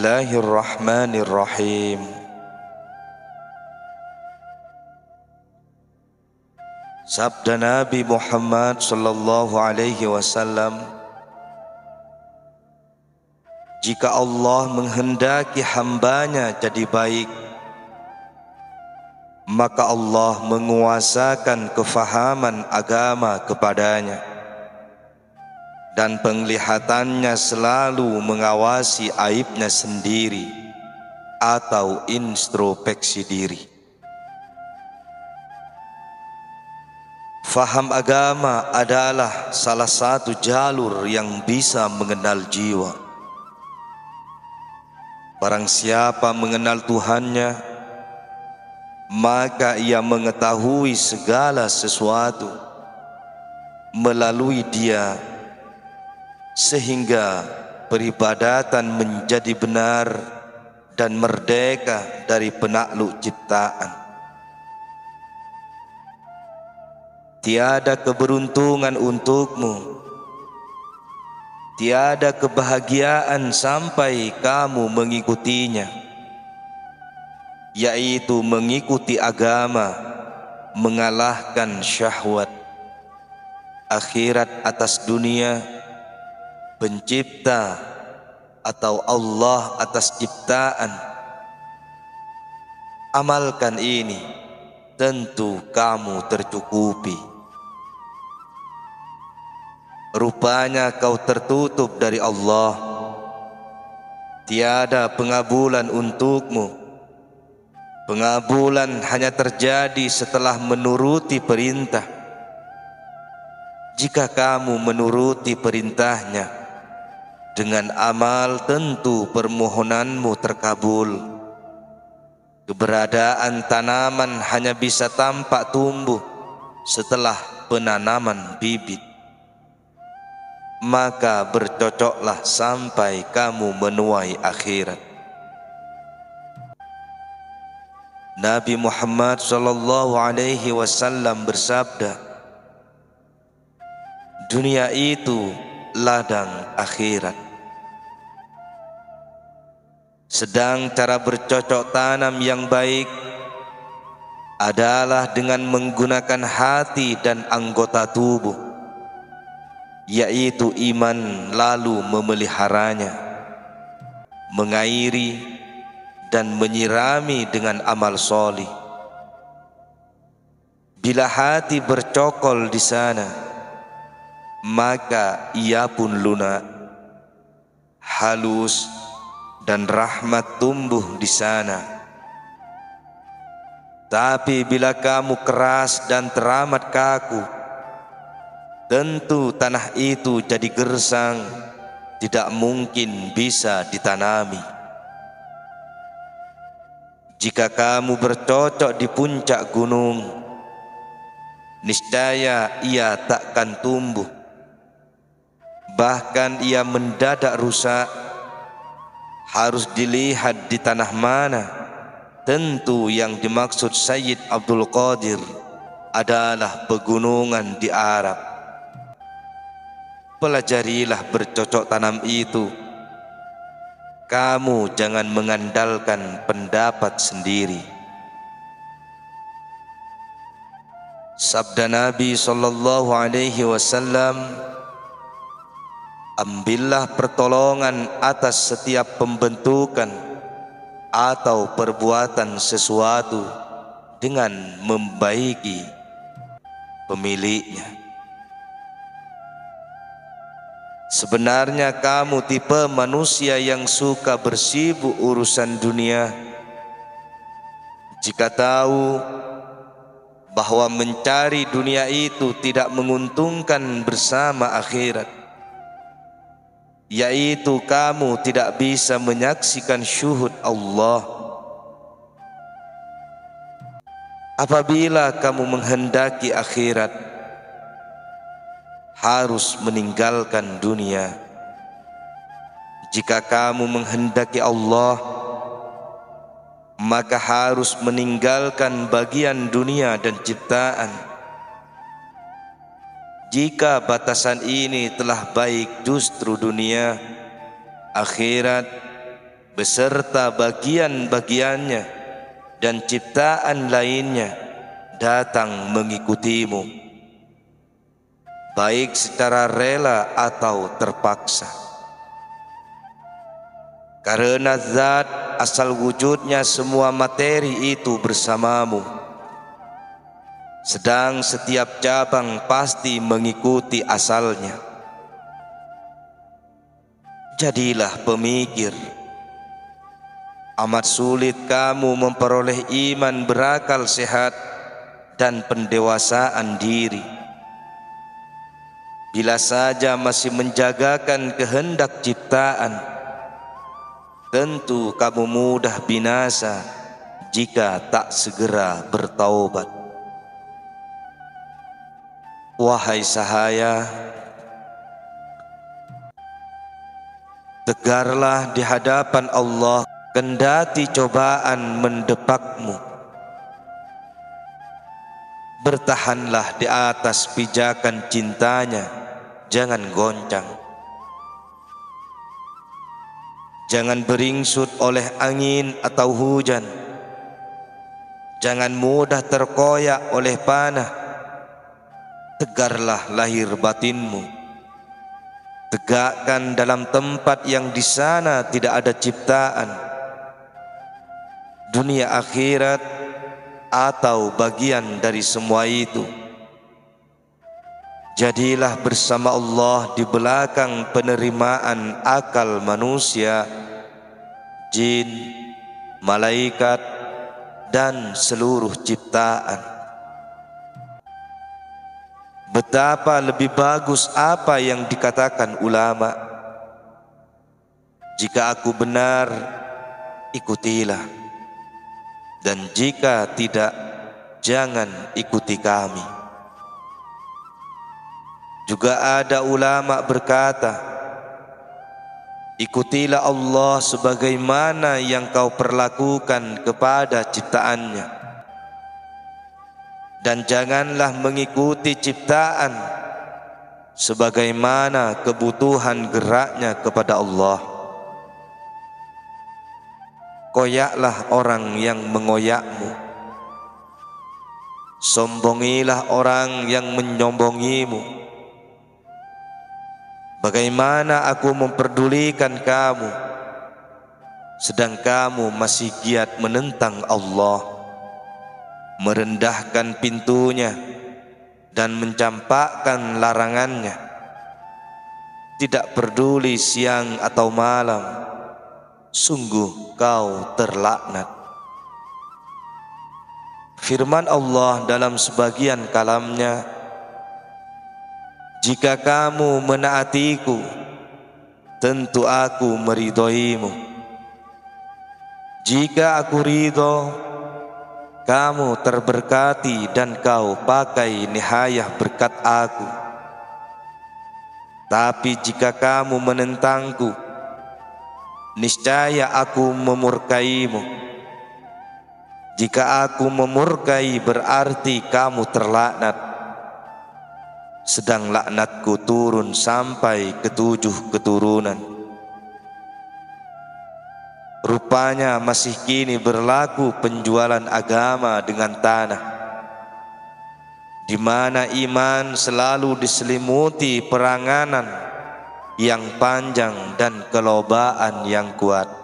Bismillahirrahmanirrahim. Sabda Nabi Muhammad sallallahu alaihi wasallam, jika Allah menghendaki hambanya jadi baik, maka Allah menguasakan kefahaman agama kepadanya, dan penglihatannya selalu mengawasi aibnya sendiri atau introspeksi diri. Faham agama adalah salah satu jalur yang bisa mengenal jiwa. Barang siapa mengenal Tuhannya, maka ia mengetahui segala sesuatu melalui Dia, sehingga peribadatan menjadi benar dan merdeka dari penakluk ciptaan. Tiada keberuntungan untukmu, tiada kebahagiaan sampai kamu mengikutinya, yaitu mengikuti agama, mengalahkan syahwat, akhirat atas dunia, pencipta atau Allah atas ciptaan. Amalkan ini, tentu kamu tercukupi. Rupanya kau tertutup dari Allah, tiada pengabulan untukmu. Pengabulan hanya terjadi setelah menuruti perintah. Jika kamu menuruti perintahnya dengan amal, tentu permohonanmu terkabul. Keberadaan tanaman hanya bisa tampak tumbuh setelah penanaman bibit. Maka bercocoklah sampai kamu menuai akhirat. Nabi Muhammad sallallahu alaihi wasallam bersabda, dunia itu ladang akhirat. Sedang cara bercocok tanam yang baik adalah dengan menggunakan hati dan anggota tubuh, yaitu iman, lalu memeliharanya, mengairi dan menyirami dengan amal solih. Bila hati bercokol di sana, maka ia pun lunak, halus, dan rahmat tumbuh di sana. Tapi bila kamu keras dan teramat kaku, tentu tanah itu jadi gersang, tidak mungkin bisa ditanami. Jika kamu bercocok di puncak gunung, niscaya ia takkan tumbuh, bahkan ia mendadak rusak. Harus dilihat di tanah mana. Tentu yang dimaksud Sayyid Abdul Qadir adalah pegunungan di Arab. Pelajarilah bercocok tanam itu. Kamu jangan mengandalkan pendapat sendiri. Sabda Nabi sallallahu alaihi wasallam, ambillah pertolongan atas setiap pembentukan atau perbuatan sesuatu dengan membaiki pemiliknya. Sebenarnya kamu tipe manusia yang suka bersibuk urusan dunia. Jika tahu bahwa mencari dunia itu tidak menguntungkan bersama akhirat, yaitu kamu tidak bisa menyaksikan syuhud Allah. Apabila kamu menghendaki akhirat, harus meninggalkan dunia. Jika kamu menghendaki Allah, maka harus meninggalkan bagian dunia dan ciptaan. Jika batasan ini telah baik, justru dunia, akhirat beserta bagian-bagiannya dan ciptaan lainnya datang mengikutimu, baik secara rela atau terpaksa. Karena zat asal wujudnya semua materi itu bersamamu, sedang setiap cabang pasti mengikuti asalnya. Jadilah pemikir. Amat sulit kamu memperoleh iman berakal sehat dan pendewasaan diri bila saja masih menjagakan kehendak ciptaan. Tentu kamu mudah binasa jika tak segera bertaubat. Wahai sahaya, tegarlah di hadapan Allah kendati cobaan mendepakmu. Bertahanlah di atas pijakan cintanya, jangan goncang. Jangan beringsut oleh angin atau hujan. Jangan mudah terkoyak oleh panah. Tegarlah lahir batinmu. Tegakkan dalam tempat yang di sana tidak ada ciptaan, dunia akhirat atau bagian dari semua itu. Jadilah bersama Allah di belakang penerimaan akal manusia, jin, malaikat, dan seluruh ciptaan. Betapa lebih bagus apa yang dikatakan ulama. Jika aku benar, ikutilah. Dan jika tidak, jangan ikuti kami. Juga ada ulama berkata, ikutilah Allah sebagaimana yang kau perlakukan kepada ciptaannya, dan janganlah mengikuti ciptaan sebagaimana kebutuhan geraknya kepada Allah. Koyaklah orang yang mengoyakmu, sombongilah orang yang menyombongimu. Bagaimana aku memperdulikan kamu, sedang kamu masih giat menentang Allah, merendahkan pintunya dan mencampakkan larangannya. Tidak peduli siang atau malam, sungguh kau terlaknat. Firman Allah dalam sebagian kalamnya, jika kamu menaatiku, tentu aku meridhoimu. Jika aku ridho, kamu terberkati dan kau pakai nihayah berkat aku. Tapi jika kamu menentangku, niscaya aku memurkaimu. Jika aku memurkai berarti kamu terlaknat, sedang laknatku turun sampai ke-7 keturunan. Rupanya masih kini berlaku penjualan agama dengan tanah, di mana iman selalu diselimuti peranganan yang panjang dan kelobaan yang kuat.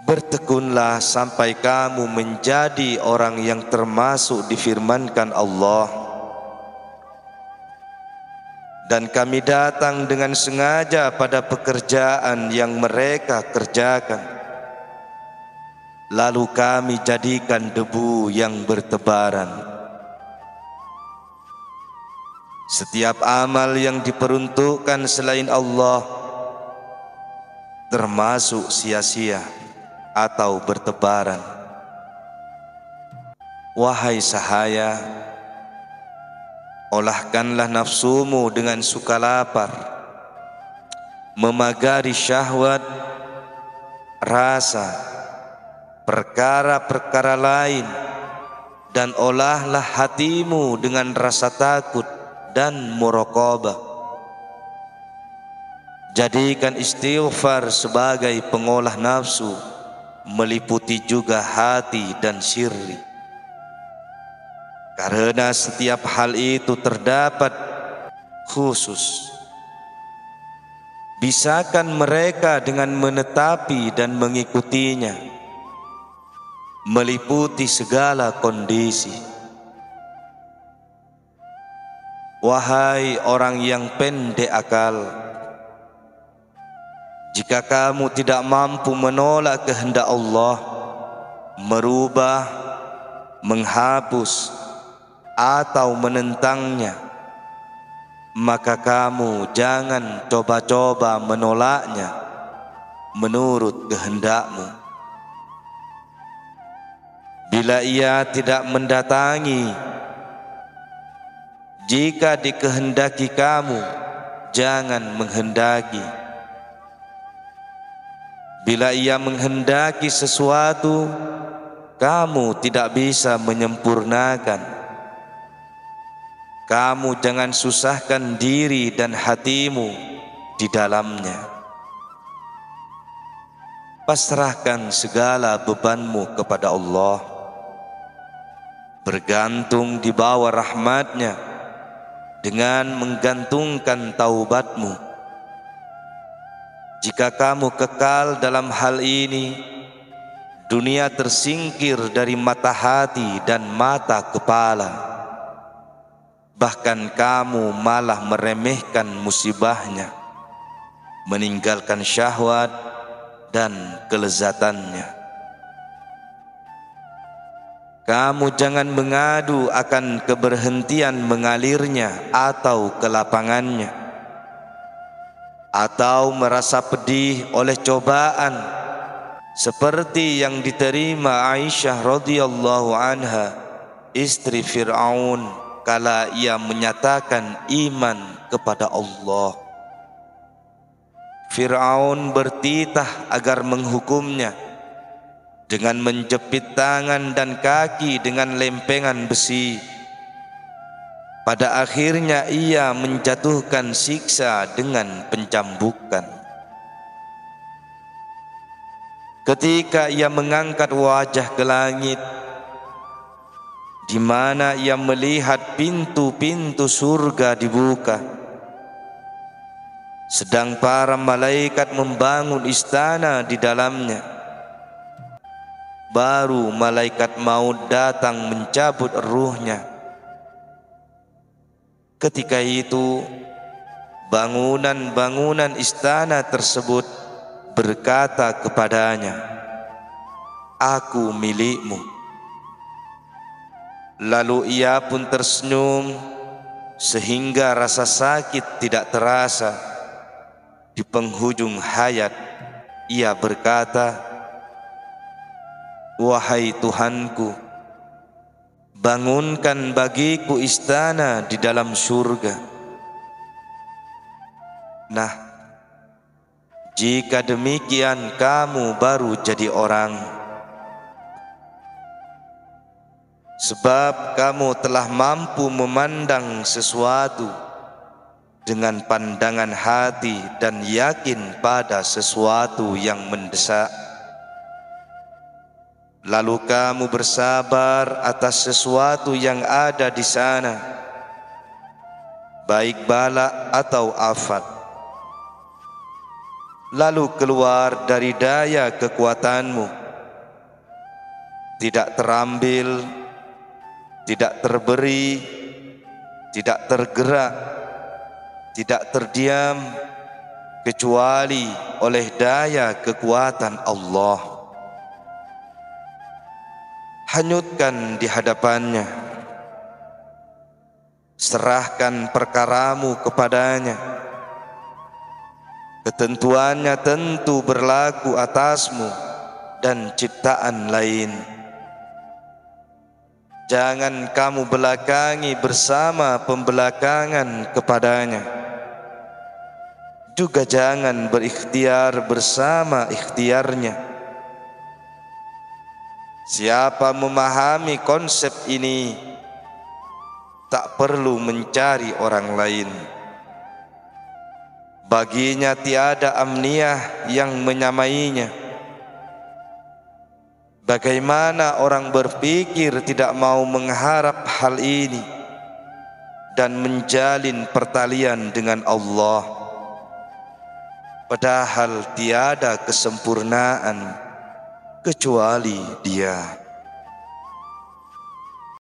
Bertekunlah sampai kamu menjadi orang yang termasuk difirmankan Allah. Dan kami datang dengan sengaja pada pekerjaan yang mereka kerjakan, lalu kami jadikan debu yang bertebaran. Setiap amal yang diperuntukkan selain Allah termasuk sia-sia atau bertebaran. Wahai sahaya, olahkanlah nafsumu dengan suka lapar, memagari syahwat, rasa, perkara-perkara lain, dan olahlah hatimu dengan rasa takut dan muraqabah. Jadikan istighfar sebagai pengolah nafsu, meliputi juga hati dan syirri. Karena setiap hal itu terdapat khusus. Bisakan mereka dengan menetapi dan mengikutinya, meliputi segala kondisi. Wahai orang yang pendek akal, jika kamu tidak mampu menolak kehendak Allah, merubah, menghapus, atau menentangnya, maka kamu jangan coba-coba menolaknya menurut kehendakmu. Bila ia tidak mendatangi, jika dikehendaki kamu, jangan menghendaki. Bila ia menghendaki sesuatu, kamu tidak bisa menyempurnakan. Kamu jangan susahkan diri dan hatimu di dalamnya. Pasrahkan segala bebanmu kepada Allah, bergantung di bawah rahmat-Nya dengan menggantungkan taubatmu. Jika kamu kekal dalam hal ini, dunia tersingkir dari mata hati dan mata kepala. Bahkan kamu malah meremehkan musibahnya, meninggalkan syahwat dan kelezatannya. Kamu jangan mengadu akan keberhentian mengalirnya atau kelapangannya, atau merasa pedih oleh cobaan seperti yang diterima Aisyah radhiyallahu anha, istri Fir'aun, kala ia menyatakan iman kepada Allah. Fir'aun bertitah agar menghukumnya dengan menjepit tangan dan kaki dengan lempengan besi. Pada akhirnya ia menjatuhkan siksa dengan pencambukan. Ketika ia mengangkat wajah ke langit, di mana ia melihat pintu-pintu surga dibuka, sedang para malaikat membangun istana di dalamnya, baru malaikat maut datang mencabut ruhnya. Ketika itu bangunan-bangunan istana tersebut berkata kepadanya, "Aku milikmu." Lalu ia pun tersenyum sehingga rasa sakit tidak terasa. Di penghujung hayat ia berkata, "Wahai Tuhanku, bangunkan bagiku istana di dalam surga." Nah, jika demikian kamu baru jadi orang, sebab kamu telah mampu memandang sesuatu dengan pandangan hati dan yakin pada sesuatu yang mendesak. Lalu kamu bersabar atas sesuatu yang ada di sana, baik bala atau afat. Lalu keluar dari daya kekuatanmu, tidak terambil, tidak terberi, tidak tergerak, tidak terdiam, kecuali oleh daya kekuatan Allah. Hanyutkan di hadapannya, serahkan perkaramu kepadanya. Ketentuannya tentu berlaku atasmu dan ciptaan lain. Jangan kamu belakangi bersama pembelakangan kepadanya, juga jangan berikhtiar bersama ikhtiarnya. Siapa memahami konsep ini, tak perlu mencari orang lain. baginya tiada amniah yang menyamainya. Bagaimana orang berpikir tidak mau mengharap hal ini dan menjalin pertalian dengan Allah, padahal tiada kesempurnaan kecuali Dia.